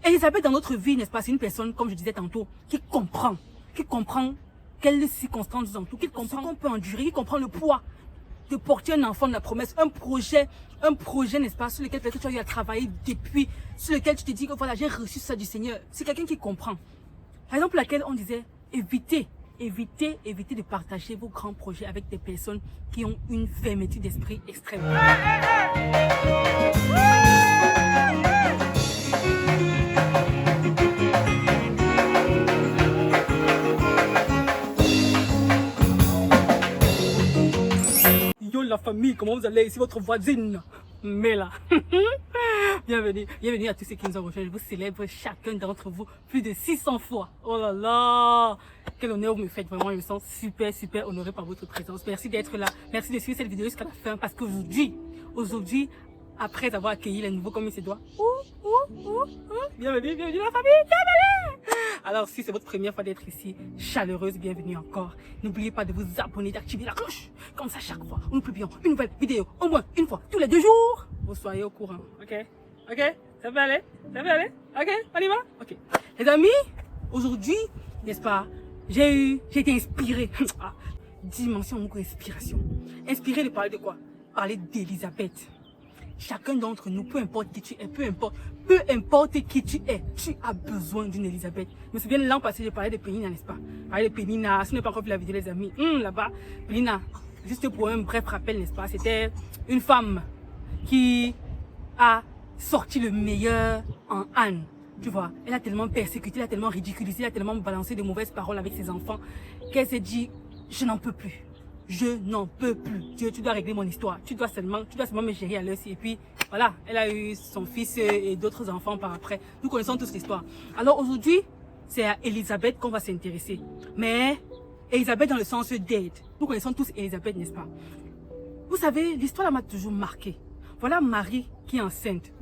Elisabeth, dans notre vie, n'est-ce pas, c'est une personne, comme je disais tantôt, qui comprend quelles circonstances nous entourent, qui comprend qu'on peut endurer, qui comprend le poids de porter un enfant de la promesse, un projet, n'est-ce pas, sur lequel peut-être tu as eu à travailler depuis, sur lequel tu te dis que voilà, j'ai reçu ça du Seigneur. C'est quelqu'un qui comprend. Par exemple, laquelle on disait, évitez de partager vos grands projets avec des personnes qui ont une fermeture d'esprit extrême. Yo la famille, comment vous allez? Ici votre voisine, Mela. Bienvenue à tous ceux qui nous ont rejoints. Je vous célèbre chacun d'entre vous plus de 600 fois. Oh là là, quel honneur vous me faites, vraiment, je me sens super honoré par votre présence. Merci d'être là, merci de suivre cette vidéo jusqu'à la fin, parce qu'aujourd'hui, après avoir accueilli les nouveaux comme il se doit, bienvenue la famille, bienvenue. Alors si c'est votre première fois d'être ici, chaleureuse bienvenue encore. N'oubliez pas de vous abonner, d'activer la cloche, comme ça chaque fois nous publions une nouvelle vidéo, au moins une fois tous les 2 jours, vous soyez au courant, ok, ça va aller, ok, on y va, ok. Les amis, aujourd'hui, n'est-ce pas, j'ai été inspirée, dimension beaucoup inspiration, inspirée de parler de quoi? Parler d'Elisabeth. Chacun d'entre nous, peu importe qui tu es, peu importe qui tu es, tu as besoin d'une Elisabeth. Je me souviens l'an passé, j'ai parlé de Pénina, n'est-ce pas? Je parlais de Pénina, si vous n'avez pas encore vu la vidéo, les amis, là-bas, Pénina, juste pour un bref rappel, n'est-ce pas? C'était une femme qui a sorti le meilleur en Anne. Tu vois, elle a tellement persécuté, elle a tellement ridiculisé, elle a tellement balancé de mauvaises paroles avec ses enfants qu'elle s'est dit, je n'en peux plus. Je n'en peux plus. Dieu, tu dois régler mon histoire. Tu dois seulement me gérer à l'heure. Et puis, voilà, elle a eu son fils et d'autres enfants par après. Nous connaissons tous l'histoire. Alors aujourd'hui, c'est à Elisabeth qu'on va s'intéresser. Mais Elisabeth dans le sens d'aide. Nous connaissons tous Elisabeth, n'est-ce pas? Vous savez, l'histoire m'a toujours marqué. Voilà Marie qui est enceinte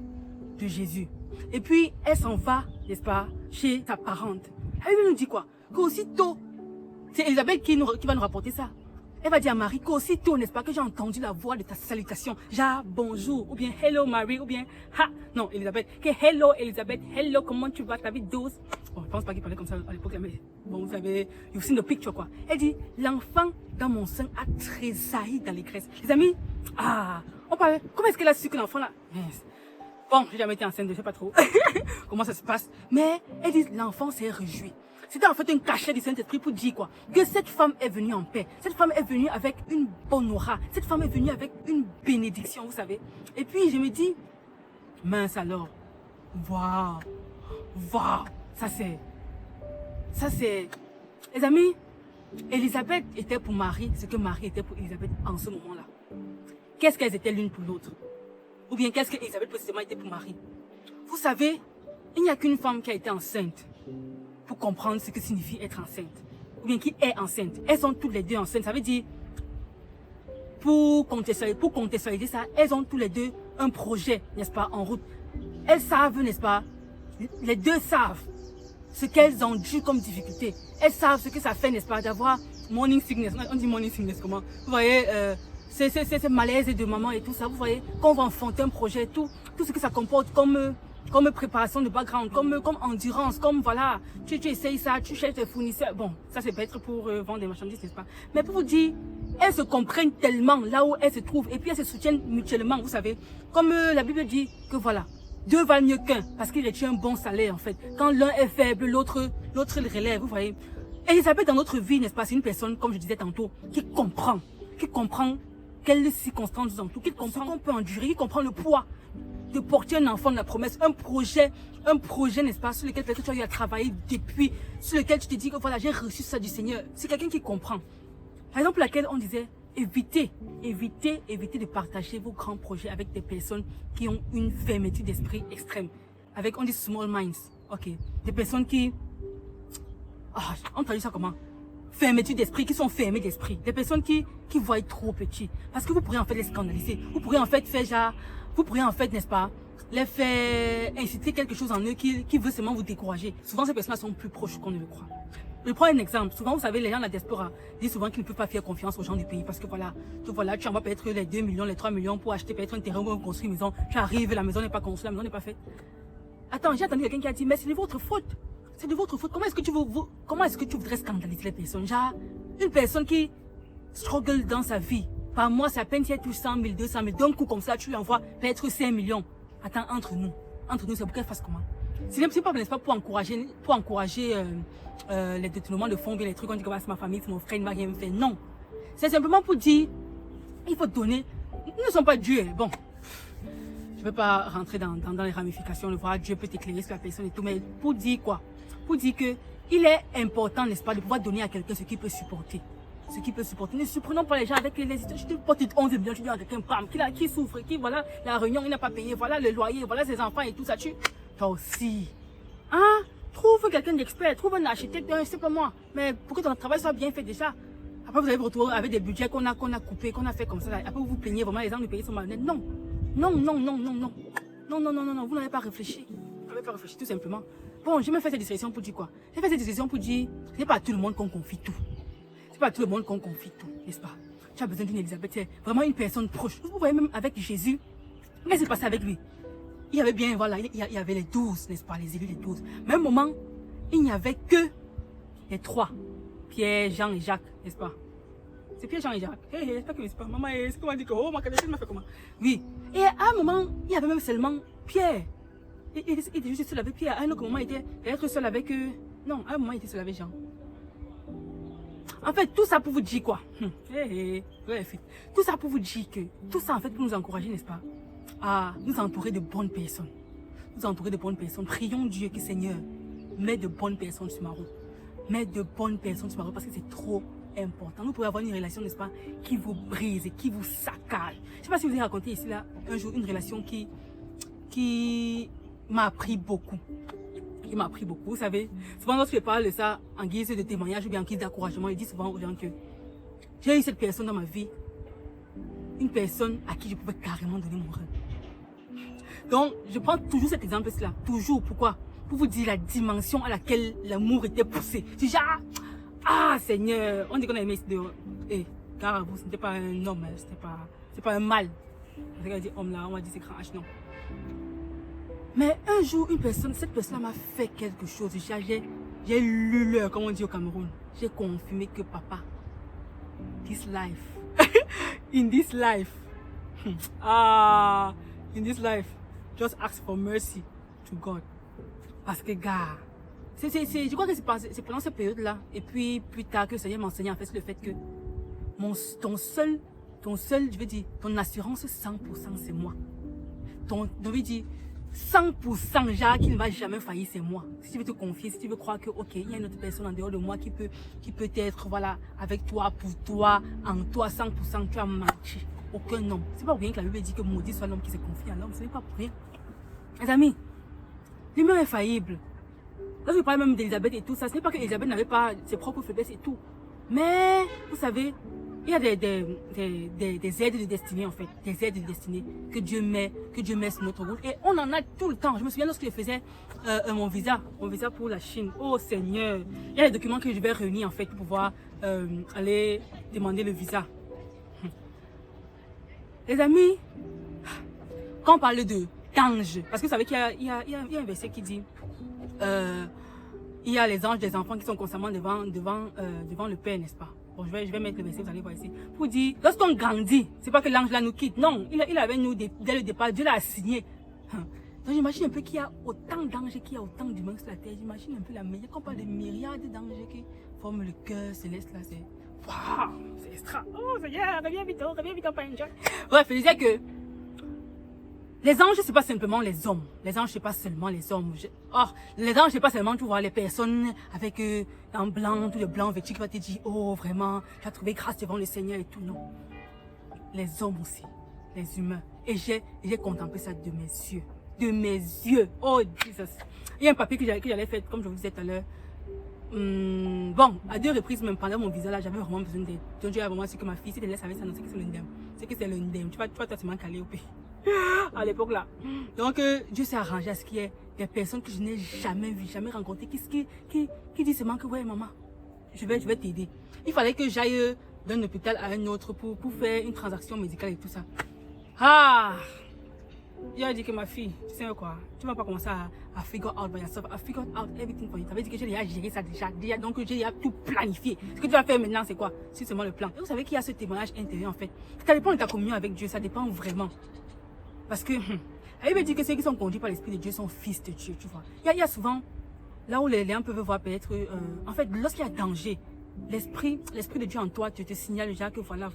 de Jésus. Et puis, elle s'en va, n'est-ce pas, chez sa parente. Elle nous dit quoi? Qu'aussitôt, c'est Elisabeth qui va nous rapporter ça. Elle va dire à Marie qu'aussitôt, n'est-ce pas, que j'ai entendu la voix de ta salutation. Genre, bonjour, ou bien hello Marie, ou bien ha. Non, Elisabeth, que hello Elisabeth, hello, comment tu vas, ta vie douce. Bon, je pense pas qu'il parlait comme ça à l'époque, mais bon, vous savez, you've seen the picture, quoi. Elle dit, l'enfant dans mon sein a tressailli d'allégresse. Les amis, on parlait, comment est-ce qu'elle a su que l'enfant là, bon, j'ai jamais été enceinte, je sais pas trop comment ça se passe, mais elle dit, l'enfant s'est réjoui. C'était en fait un cachet du Saint-Esprit pour dire quoi? Que cette femme est venue en paix. Cette femme est venue avec une bonne aura. Cette femme est venue avec une bénédiction, vous savez. Et puis je me dis, mince alors, waouh, ça c'est, les amis, Elisabeth était pour Marie ce que Marie était pour Elisabeth en ce moment-là. Qu'est-ce qu'elles étaient l'une pour l'autre? Ou bien qu'est-ce que Elisabeth précisément était pour Marie? Vous savez, il n'y a qu'une femme qui a été enceinte pour comprendre ce que signifie être enceinte, ou bien qui est enceinte. Elles sont toutes les deux enceintes, ça veut dire, pour contextualiser ça, elles ont tous les deux un projet, n'est-ce pas, en route. Elles savent, n'est-ce pas, les deux savent ce qu'elles ont dû comme difficulté. Elles savent ce que ça fait, n'est-ce pas, d'avoir morning sickness. On dit morning sickness comment? Vous voyez, c'est malaise de maman et tout ça, vous voyez, quand on va enfanter un projet, tout ce que ça comporte comme préparation de background, comme endurance, comme voilà, tu essayes ça, tu cherches des fournisseurs. Bon, ça c'est peut-être pour vendre des marchandises, n'est-ce pas? Mais pour vous dire, elles se comprennent tellement là où elles se trouvent et puis elles se soutiennent mutuellement, vous savez. Comme la Bible dit que voilà, 2 valent mieux qu'un parce qu'il retient un bon salaire en fait. Quand l'un est faible, l'autre le relève, vous voyez. Elisabeth dans notre vie, n'est-ce pas, c'est une personne, comme je disais tantôt, qui comprend quelles circonstances nous entourent, qui comprend qu'on peut endurer, qui comprend le poids de porter un enfant de la promesse, un projet, n'est-ce pas, sur lequel peut-être tu as eu à travailler depuis, sur lequel tu te dis que voilà, j'ai reçu ça du Seigneur. C'est quelqu'un qui comprend. Par exemple, laquelle on disait, évitez de partager vos grands projets avec des personnes qui ont une fermeture d'esprit extrême. Avec, on dit small minds, ok. Des personnes qui, on traduit ça comment? Fermeture d'esprit, qui sont fermés d'esprit. Des personnes qui voient trop petit. Parce que vous pourrez en fait les scandaliser. Vous pourrez en fait faire genre, n'est-ce pas, les faire inciter quelque chose en eux qui veut seulement vous décourager. Souvent, ces personnes sont plus proches qu'on ne le croit. Je prends un exemple. Souvent, vous savez, les gens de la diaspora disent souvent qu'ils ne peuvent pas faire confiance aux gens du pays parce que voilà, tu envoies peut-être les 2 millions, les 3 millions pour acheter peut-être un terrain ou construire une maison. Tu arrives, la maison n'est pas construite, la maison n'est pas faite. Attends, j'ai entendu quelqu'un qui a dit, mais c'est de votre faute. C'est de votre faute. Comment est-ce que tu voudrais scandaliser les personnes? Genre, une personne qui struggle dans sa vie. Par mois, c'est à peine si elle touche 100 000, 200 000. D'un coup, comme ça, tu lui envoies peut-être 5 millions. Attends, entre nous, c'est pour qu'elle fasse comment? C'est pas, n'est-ce pas, pour encourager les détournements de fonds, bien les trucs, on dit que c'est ma famille, c'est mon frère, il ne va rien me faire. Non. C'est simplement pour dire, il faut donner. Nous ne sommes pas Dieu. Bon, je ne vais pas rentrer dans les ramifications, le voir, Dieu peut t'éclairer sur la personne et tout, mais pour dire quoi? Pour dire que il est important, n'est-ce pas, de pouvoir donner à quelqu'un ce qu'il peut supporter. Ce qui peut supporter. Ne surprenons pas les gens avec les histoires. Je te porte 11 millions, tu dis à quelqu'un, bam, qui souffre, qui, voilà, la réunion, il n'a pas payé, voilà le loyer, voilà ses enfants et tout ça, toi aussi. Hein? Trouve quelqu'un d'expert, trouve un architecte, c'est pas moi. Mais pour que ton travail soit bien fait déjà. Après, vous allez vous retrouver avec des budgets qu'on a coupés, qu'on a fait comme ça. Là. Après, vous vous plaignez vraiment, les gens du pays sont malhonnêtes. Non. Non, vous n'avez pas réfléchi. Vous n'avez pas réfléchi, tout simplement. Bon, j'ai même fait cette discussion pour dire quoi? J'ai fait cette discussion pour dire, c'est pas à tout le monde qu'on confie tout. C'est pas à tout le monde qu'on confie tout, n'est-ce pas? Tu as besoin d'une Élisabeth, c'est vraiment une personne proche. Vous voyez même avec Jésus, qu'est-ce qui s'est passé avec lui? Il y avait bien, voilà, il y avait les 12, n'est-ce pas, les élus des 12. Même moment, il n'y avait que les 3. Pierre, Jean et Jacques, n'est-ce pas? C'est Pierre, Jean et Jacques. J'espère que c'est pas. Maman, c'est comment dit que, oh, ma candidature m'a fait comment? Oui. Et à un moment, il y avait même seulement Pierre. Il était juste seul avec Pierre. À un autre moment, il était peut-être seul avec eux. Non, à un moment, il était seul avec Jean. En fait, tout ça pour vous dire quoi? Tout ça pour vous dire que, tout ça en fait pour nous encourager, n'est-ce pas? À nous entourer de bonnes personnes. Nous entourer de bonnes personnes. Prions Dieu que Seigneur, mets de bonnes personnes sur ma route. Mets de bonnes personnes sur ma route parce que c'est trop important. Nous pouvons avoir une relation, n'est-ce pas, qui vous brise et qui vous saccage. Je ne sais pas si vous avez raconté ici, là, un jour, une relation qui m'a appris beaucoup. Qui m'a appris beaucoup. Vous savez, souvent lorsque je parle de ça en guise de témoignage ou bien en guise d'encouragement, je dis souvent aux gens que j'ai eu cette personne dans ma vie, une personne à qui je pouvais carrément donner mon rêve. Donc, je prends toujours cet exemple-là. Toujours. Pourquoi? Pour vous dire la dimension à laquelle l'amour était poussé. C'est genre, ah Seigneur, on dit qu'on a aimé car vous, ce n'était pas un homme, c'est pas un mâle. On va dire homme là, on va dire c'est grand H, non. Mais un jour, cette personne m'a fait quelque chose. J'ai lu l'heure, comme on dit au Cameroun. J'ai confirmé que papa, this life, in this life, just ask for mercy to God. Parce que, gars, je crois que c'est pendant cette période-là, et puis plus tard que le Seigneur m'enseignait en fait le fait que ton seul, je veux dire, ton assurance 100%, c'est moi. Je veux dire, 100% genre qui ne va jamais faillir, c'est moi. Si tu veux te confier, si tu veux croire que, ok, il y a une autre personne en dehors de moi qui peut être, voilà, avec toi, pour toi, en toi, 100%, tu as menti. Aucun homme. C'est pas pour rien que la Bible dit que maudit soit l'homme qui se confie à l'homme. Ce n'est pas pour rien. Les amis, l'humain est faillible. Lorsque je parle même d'Elisabeth et tout ça, ce n'est pas que Elisabeth n'avait pas ses propres faiblesses et tout. Mais, vous savez, il y a des aides de destinée en fait. Des aides de destinée que Dieu met sur notre route. Et on en a tout le temps. Je me souviens lorsque je faisais mon visa pour la Chine. Oh Seigneur, il y a les documents que je vais réunir en fait pour pouvoir aller demander le visa. Les amis, quand on parle d'anges, parce que vous savez qu'il y a un verset qui dit il y a les anges des enfants qui sont constamment devant le Père, n'est-ce pas? Bon, je vais mettre le verset, vous allez voir ici. Pour dire, lorsqu'on grandit, c'est pas que l'ange là nous quitte. Non, il avait nous dès le départ, Dieu l'a assigné. Donc j'imagine un peu qu'il y a autant d'anges, qu'il y a autant d'humains sur la terre. J'imagine un peu la meilleure. Quand on parle de myriades d'anges qui forment le cœur céleste là, c'est waouh, c'est extra. Oh Seigneur, reviens vite, on pas enjoy. Bref, je disais que les anges, c'est pas simplement les hommes. Les anges, c'est pas seulement les hommes. Les anges, c'est pas seulement, tu vois, les personnes avec un blanc, tout le blanc vêtu qui va te dire, oh, vraiment, tu as trouvé grâce devant le Seigneur et tout. Non. Les hommes aussi. Les humains. Et j'ai contemplé ça de mes yeux. De mes yeux. Oh, Jesus. Il y a un papier que j'allais faire, comme je vous disais tout à l'heure. Bon, à 2 reprises, même pendant mon visa là, j'avais vraiment besoin d'aide. Donc, Dieu a vraiment dit que ma fille, si elle laisse avec ça, non, c'est que c'est l'undem. C'est que c'est l'undem. Tu vas toi, tu m'as calé au pays. À l'époque là. Donc Dieu s'est arrangé à ce qu'il y ait des personnes que je n'ai jamais vues, jamais rencontrées, qui disent seulement que ouais maman, je vais t'aider. Il fallait que j'aille d'un hôpital à un autre pour faire une transaction médicale et tout ça. Ah, Il a dit que ma fille, tu sais quoi, tu vas pas commencer à figure out by yourself, à figure out everything for you. Ça veut dire que j'ai déjà géré ça déjà, donc j'ai déjà tout planifié. Ce que tu vas faire maintenant, c'est quoi? C'est seulement le plan. Et vous savez qu'il y a ce témoignage intérieur en fait. Ça dépend de ta communion avec Dieu, ça dépend vraiment. Parce que, elle me dit que ceux qui sont conduits par l'Esprit de Dieu sont fils de Dieu, tu vois. Il y a souvent, là où les gens peuvent voir peut-être, en fait, lorsqu'il y a danger, l'esprit de Dieu en toi te signale déjà que voilà.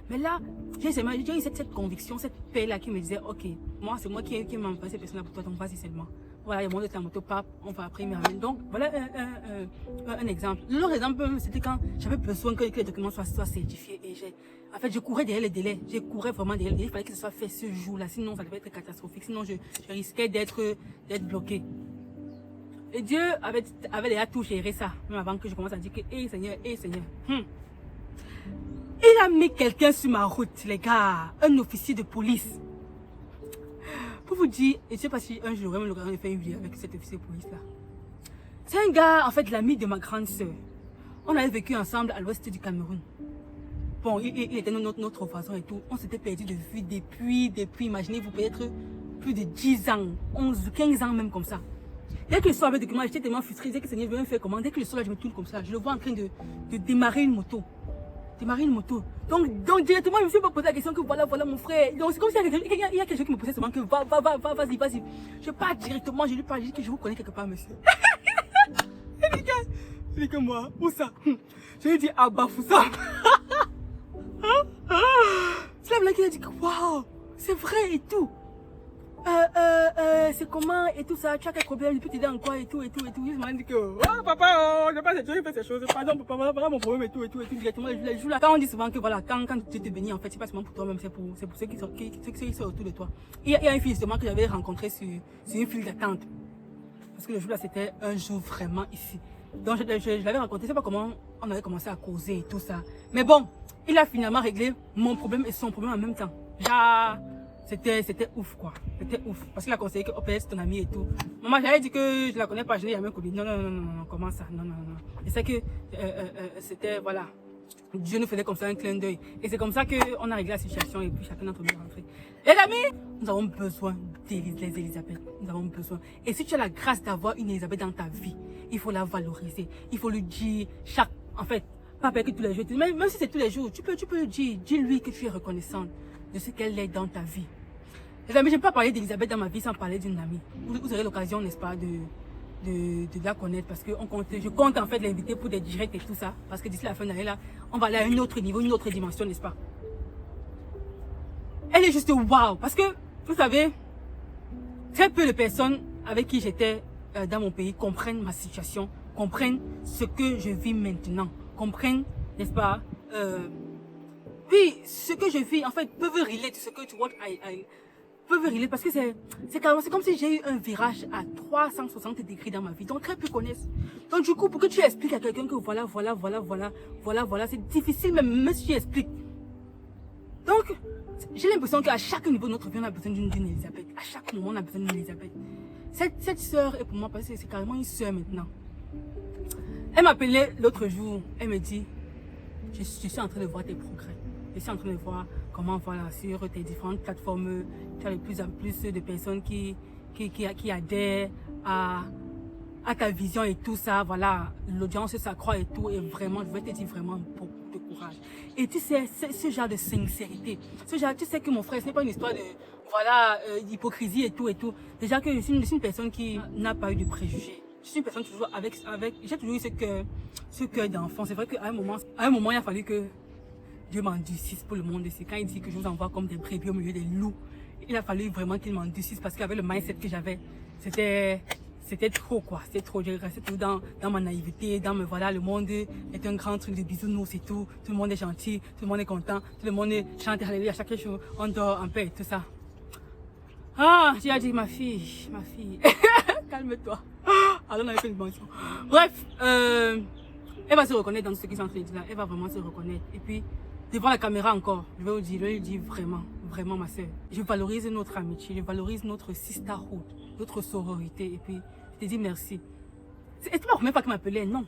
Mais là, j'ai eu cette conviction, cette paix-là qui me disait, ok, moi, c'est moi qui m'a envoyé cette personne-là pour toi, donc vas-y seulement. Voilà, il y a mon de ta moto, pape, on va après, il me ramène. Donc, voilà un exemple. L'autre exemple, c'était quand j'avais besoin que les documents soient certifiés et en fait, je courais derrière les délais. Je courais vraiment derrière les délais. Il fallait que ce soit fait ce jour-là, sinon ça devait être catastrophique. Sinon, je risquais d'être bloqué. Et Dieu avait déjà tout géré ça, même avant que je commence à dire que, hé Seigneur, Il a mis quelqu'un sur ma route, les gars, un officier de police. Pour vous dire, et je sais pas si un jour j'aurais même l'occasion de faire une vidéo avec cet officier de police-là. C'est un gars, en fait, l'ami de ma grande sœur. On avait vécu ensemble à l'ouest du Cameroun. Bon, il était notre voisin et tout. On s'était perdu de vue depuis, imaginez-vous, peut-être plus de 10 ans, 11, 15 ans même comme ça. Dès que le soir avec le document, j'étais tellement frustrée, que le Seigneur veut me faire comment. Dès que le soir, je me tourne comme ça, je le vois en train de démarrer une moto. Donc directement, je me suis pas posé la question que voilà mon frère. Donc c'est comme s'il y a quelqu'un qui me posait seulement que vas-y. Je pars directement, je lui parle, je dis que je vous connais quelque part, monsieur. Il dit que moi, où ça? Je lui dis à Bafoussa. C'est la blague qui a dit que waouh, c'est vrai et tout. C'est comment et tout ça, tu as quel problème, je peux t'aider en quoi et tout. Il m'a dit que, oh papa, je sais pas, Dieu fait ces choses, pardon papa, voilà mon problème et tout, directement, je joue là. Quand on dit souvent que voilà, quand Dieu te bénit, en fait, c'est pas seulement pour toi-même, c'est pour ceux qui sont autour de toi. Il y a une fille justement que j'avais rencontrée sur une file d'attente. Parce que le jour là, c'était un jour vraiment ici. Donc je l'avais rencontré, je sais pas comment on avait commencé à causer et tout ça. Mais bon, il a finalement réglé mon problème et son problème en même temps. C'était ouf quoi, c'était ouf. Parce qu'il a conseillé que OPS c'est ton ami et tout. Maman, j'avais dit que je la connais pas, je n'ai jamais connu. Non, comment ça? Non. Et c'est que c'était, voilà, Dieu nous faisait comme ça un clin d'œil. Et c'est comme ça qu'on a réglé la situation et puis chacun d'entre nous est rentré. Les amis, nous avons besoin des Élisabeth. Nous avons besoin. Et si tu as la grâce d'avoir une Élisabeth dans ta vie, il faut la valoriser. Il faut lui dire en fait, pas que tous les jours, même si c'est tous les jours, tu peux lui dire, dis-lui que tu es reconnaissante de ce qu'elle est dans ta vie. Les amis, je ne peux pas parler d'Élisabeth dans ma vie sans parler d'une amie. Vous aurez l'occasion, n'est-ce pas, de la connaître parce que je compte en fait l'inviter pour des directs et tout ça. Parce que d'ici la fin de l'année, là, on va aller à un autre niveau, une autre dimension, n'est-ce pas? Elle est juste waouh. Parce que, vous savez, très peu de personnes avec qui j'étais dans mon pays comprennent ma situation, comprennent ce que je vis maintenant, comprennent, n'est-ce pas, oui, ce que je vis, en fait, peuvent relate ce que tu vois, peuvent relate parce que c'est comme si j'ai eu un virage à 360 degrés dans ma vie. Donc, très peu connaissent. Donc, du coup, pour que tu expliques à quelqu'un que voilà, c'est difficile même si tu expliques. Donc, j'ai l'impression qu'à chaque niveau de notre vie, on a besoin d'une Élisabeth. À chaque moment, on a besoin d'une Élisabeth. Cette sœur est pour moi, parce que c'est carrément une sœur maintenant. Elle m'appelait l'autre jour, elle me dit, je suis en train de voir tes progrès. Je suis en train de voir comment, voilà, sur tes différentes plateformes, tu as de plus en plus de personnes qui adhèrent à ta vision et tout ça, voilà, l'audience s'accroît et tout, et vraiment, je vais te dire vraiment beaucoup de courage. Et tu sais, ce genre de sincérité, tu sais que mon frère, ce n'est pas une histoire de, voilà, d'hypocrisie et tout. Déjà que je suis une personne qui n'a pas eu de préjugés. Je suis une personne toujours j'ai toujours eu ce cœur d'enfant. C'est vrai qu'à un moment, il a fallu que Dieu m'endurcisse pour le monde ici. Quand il dit que je vous envoie comme des brebis au milieu des loups, il a fallu vraiment qu'il m'endurcisse parce qu'avec le mindset que j'avais, c'était trop quoi, c'était trop. J'ai resté tout dans ma naïveté, voilà, le monde est un grand truc de bisounours et tout le monde est gentil, tout le monde est content, tout le monde chante Alléluia à chaque jour, on dort en paix et tout ça. Ah, tu as dit ma fille, calme-toi. Alors on a fait une bonne chose. Bref, elle va se reconnaître dans ce qu'ils sont en train de dire là, elle va vraiment se reconnaître. Et puis, devant la caméra encore, je vais lui dire vraiment ma soeur. Je valorise notre amitié, je valorise notre sisterhood, notre sororité. Et puis, je te dis merci. C'est pas la première fois qu'elle m'appelait, non.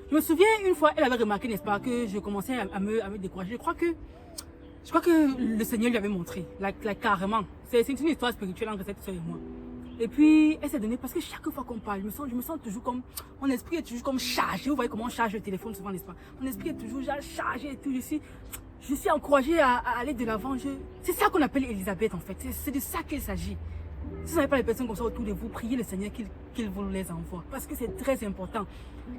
Je me souviens une fois, elle avait remarqué, n'est-ce pas, que je commençais à me décourager. Je crois que Je crois que le Seigneur lui avait montré, carrément. C'est une histoire spirituelle entre cette soeur et moi. Et puis, elle s'est donnée, parce que chaque fois qu'on parle, je me sens toujours comme, mon esprit est toujours comme chargé. Vous voyez comment on charge le téléphone souvent, n'est-ce pas? Mon esprit est toujours chargé et tout. Je suis encouragée à aller de l'avant. C'est ça qu'on appelle Elisabeth, en fait. C'est de ça qu'il s'agit. Si vous n'avez pas les personnes comme ça autour de vous, priez le Seigneur qu'il vous les envoie. Parce que c'est très important.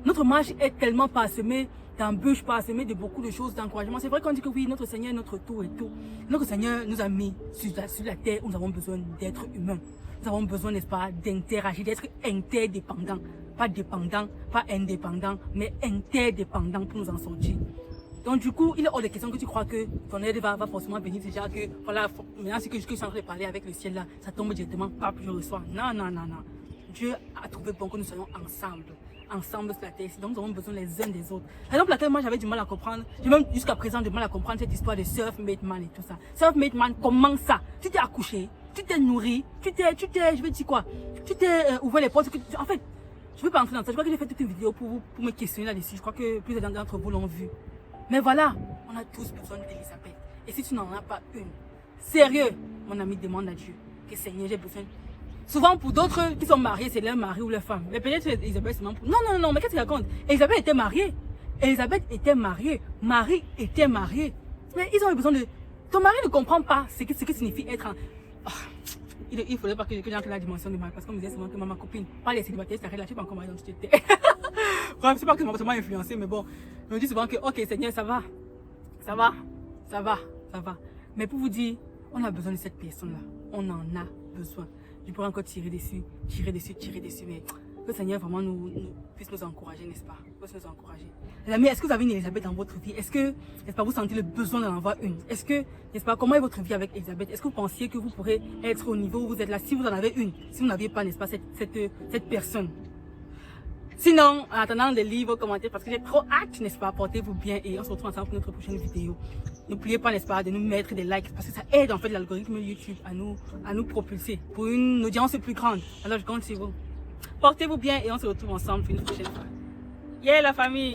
Notre marche est tellement parsemée d'embûches, parsemée de beaucoup de choses, d'encouragement. C'est vrai qu'on dit que oui, notre Seigneur est notre tout et tout. Notre Seigneur nous a mis sur la terre où nous avons besoin d'être humains. Nous avons besoin, n'est-ce pas, d'interagir, d'être interdépendants. Pas dépendants, pas indépendants, mais interdépendants pour nous en sortir. Donc du coup, il est hors de question que tu crois que ton aide va forcément venir déjà que, voilà, maintenant c'est que je suis en train de parler avec le ciel là, ça tombe directement, pap, je reçois. Non, non, non, non. Dieu a trouvé bon que nous soyons ensemble sur la terre. Donc nous avons besoin les uns des autres. La raison pour laquelle moi j'avais du mal à comprendre, j'ai même jusqu'à présent du mal à comprendre cette histoire de self-made man et tout ça. Self-made man, comment ça? Tu t'es accouché, tu t'es nourri, je vais dire quoi? Tu t'es ouvert les portes, en fait, je ne veux pas entrer dans ça. Je crois que j'ai fait toute une vidéo pour me questionner là-dessus. Je crois que plusieurs d'entre vous l'ont vu. Mais voilà, on a tous besoin d'Elisabeth. Et si tu n'en as pas une, sérieux, mon ami, demande à Dieu que Seigneur, j'ai besoin. Souvent, pour d'autres qui sont mariés, c'est leur mari ou leur femme. Mais peut-être Elisabeth, c'est même pour... Non, non, non, mais qu'est-ce que tu racontes? Elisabeth était mariée. Elisabeth était mariée. Marie était mariée. Mais ils ont eu besoin de... Ton mari ne comprend pas ce que signifie être en... Oh, il faudrait pas que j'entre dans la dimension de mari. Parce qu'on me disait souvent que ma copine, pas les célibataires, c'est là, je sais pas encore mariée, donc j'étais... Bref, c'est pas que ça m'a influencé, mais bon, je me dis souvent que, ok, Seigneur, ça va. Mais pour vous dire, on a besoin de cette personne-là. On en a besoin. Je pourrais encore tirer dessus, mais que le Seigneur vraiment puisse nous encourager, n'est-ce pas? Puisse nous encourager. Les amis, est-ce que vous avez une Elisabeth dans votre vie? Est-ce que, n'est-ce pas, vous sentez le besoin d'en avoir une? Est-ce que, n'est-ce pas, comment est votre vie avec Elisabeth? Est-ce que vous pensiez que vous pourrez être au niveau où vous êtes là si vous en avez une? Si vous n'aviez pas, n'est-ce pas, cette personne? Sinon, en attendant les livres, commentaires, parce que j'ai trop hâte, n'est-ce pas, portez-vous bien et on se retrouve ensemble pour notre prochaine vidéo. N'oubliez pas, n'est-ce pas, de nous mettre des likes parce que ça aide en fait l'algorithme YouTube à nous propulser pour une audience plus grande. Alors je compte sur vous. Portez-vous bien et on se retrouve ensemble pour une prochaine fois. Yeah la famille!